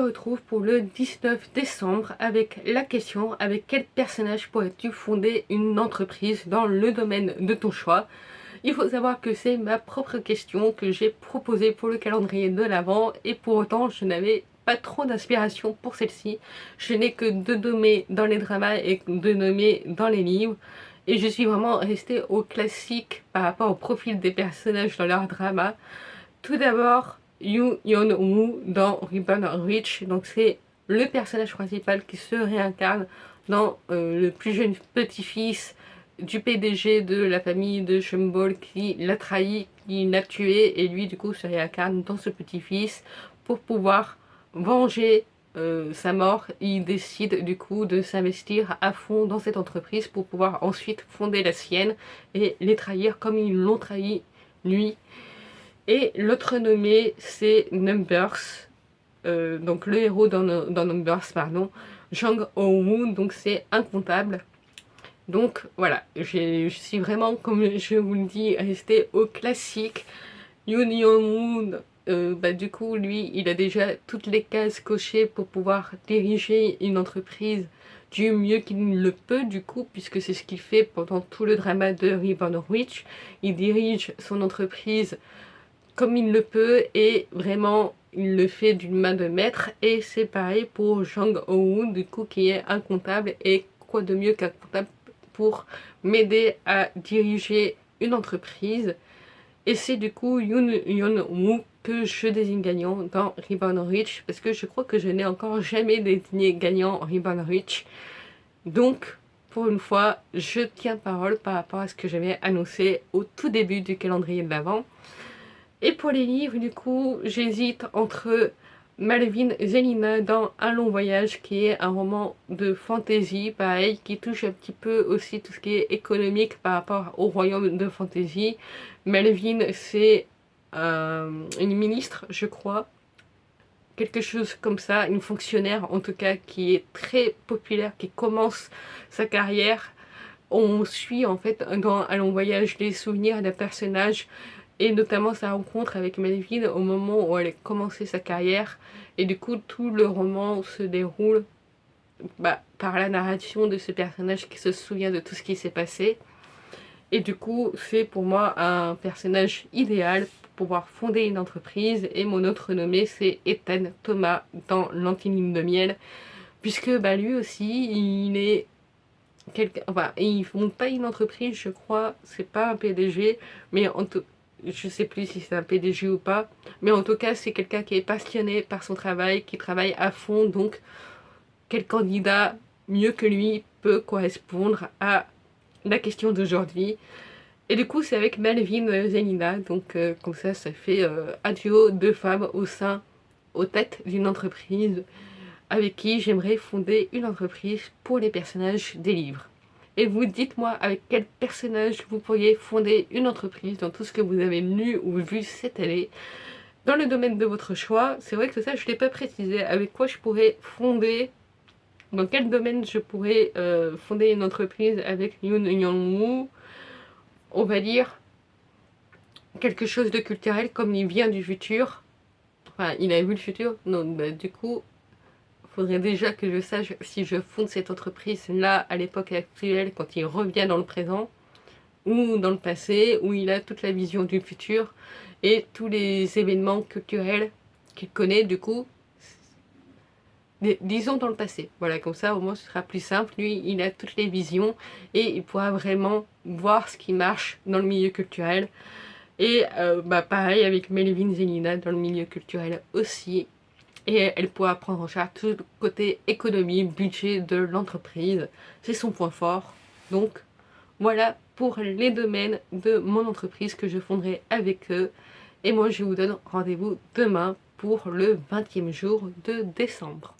retrouve pour le 19 décembre avec la question: avec quel personnage pourrais-tu fonder une entreprise dans le domaine de ton choix? Il faut savoir que c'est ma propre question que j'ai proposée pour le calendrier de l'Avent et pour autant je n'avais pas trop d'inspiration pour celle-ci. Je n'ai que 2 nommés dans les dramas et 2 nommés dans les livres. Et je suis vraiment restée au classique par rapport au profil des personnages dans leur drama. Tout d'abord, Yoo Yeon-woo dans Ribbon Reach, donc c'est le personnage principal qui se réincarne dans le plus jeune petit-fils du PDG de la famille de Chumbol qui l'a trahi, qui l'a tué, et lui du coup se réincarne dans ce petit-fils pour pouvoir venger sa mort. Il décide du coup de s'investir à fond dans cette entreprise pour pouvoir ensuite fonder la sienne et les trahir comme ils l'ont trahi lui. Et l'autre nommé c'est Numbers, donc le héros dans Numbers, pardon, Jang Oh-woo, donc c'est un comptable. Donc voilà, je suis vraiment, comme je vous le dis, restée au classique. Yoon Yeon-woo, du coup lui il a déjà toutes les cases cochées pour pouvoir diriger une entreprise du mieux qu'il le peut du coup, puisque c'est ce qu'il fait pendant tout le drama de Ribbon Reach. Il dirige son entreprise comme il le peut et vraiment il le fait d'une main de maître. Et c'est pareil pour Jang Oh-woo du coup, qui est un comptable, et quoi de mieux qu'un comptable pour m'aider à diriger une entreprise. Et c'est du coup Yoon Yeon-woo que je désigne gagnant dans Ribbon Reach, parce que je crois que je n'ai encore jamais désigné gagnant en Ribbon Reach. Donc pour une fois je tiens parole par rapport à ce que j'avais annoncé au tout début du calendrier de l'Avent. Et pour les livres, du coup, j'hésite entre Malvin Zelina dans Un long voyage, qui est un roman de fantasy, pareil, qui touche un petit peu aussi tout ce qui est économique par rapport au royaume de fantasy. Malvin, c'est une ministre, je crois, quelque chose comme ça, une fonctionnaire en tout cas, qui est très populaire, qui commence sa carrière. On suit en fait dans Un long voyage les souvenirs d'un personnage, et notamment sa rencontre avec Melvin au moment où elle a commencé sa carrière. Et du coup tout le roman se déroule par la narration de ce personnage qui se souvient de tout ce qui s'est passé. Et du coup c'est pour moi un personnage idéal pour pouvoir fonder une entreprise. Et mon autre nommé c'est Ethan Thomas dans L'Antilime de miel, puisque lui aussi il est ils font pas une entreprise, je crois, c'est pas un PDG, mais je sais plus si c'est un PDG ou pas, mais en tout cas c'est quelqu'un qui est passionné par son travail, qui travaille à fond. Donc quel candidat mieux que lui peut correspondre à la question d'aujourd'hui? Et du coup c'est avec Malvin Zelina, donc comme ça fait un duo de femmes aux têtes d'une entreprise, avec qui j'aimerais fonder une entreprise pour les personnages des livres. Et vous, dites-moi avec quel personnage vous pourriez fonder une entreprise dans tout ce que vous avez lu ou vu cette année, dans le domaine de votre choix. C'est vrai que ça je ne l'ai pas précisé, avec quoi je pourrais fonder, dans quel domaine je pourrais fonder une entreprise avec Yoon Yeon-woo. On va dire quelque chose de culturel, comme il vient du futur, enfin il a vu le futur, donc du coup faudrait déjà que je sache si je fonde cette entreprise là à l'époque actuelle, quand il revient dans le présent, ou dans le passé, où il a toute la vision du futur et tous les événements culturels qu'il connaît, du coup disons dans le passé. Voilà, comme ça au moins ce sera plus simple. Lui il a toutes les visions et il pourra vraiment voir ce qui marche dans le milieu culturel. Et pareil avec Melvin Zelina dans le milieu culturel aussi. Et elle pourra prendre en charge tout le côté économie, budget de l'entreprise. C'est son point fort. Donc voilà pour les domaines de mon entreprise que je fonderai avec eux. Et moi je vous donne rendez-vous demain pour le 20e jour de décembre.